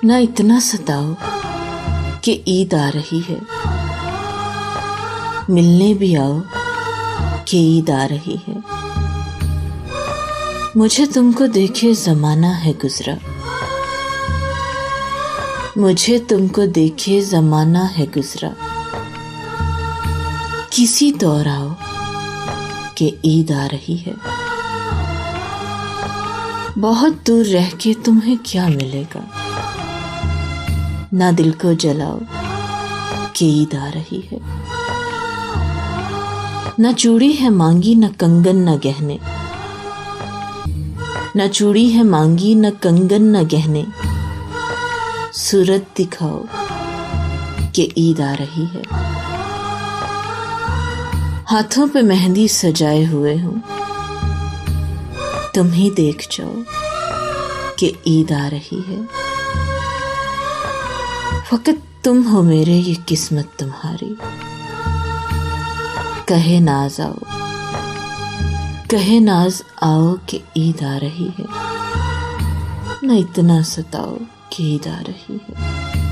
ना इतना सताओ कि ईद आ रही है, मिलने भी आओ कि ईद आ रही है। मुझे तुमको देखे ज़माना है गुज़रा, मुझे तुमको देखे ज़माना है गुज़रा। किसी दौर आओ कि ईद आ रही है। बहुत दूर रह के तुम्हें क्या मिलेगा, ना दिल को जलाओ कि ईद आ रही है। न चूड़ी है मांगी न कंगन न गहने, न चूड़ी है मांगी न कंगन न गहने। सूरत दिखाओ कि ईद आ रही है। हाथों पे मेहंदी सजाए हुए हूँ, तुम ही देख जाओ कि ईद आ रही है। फकत तुम हो मेरे ये किस्मत तुम्हारी, कहे नाज आओ, कहे नाज आओ कि ईद आ रही है। न इतना सताओ कि ईद आ रही है।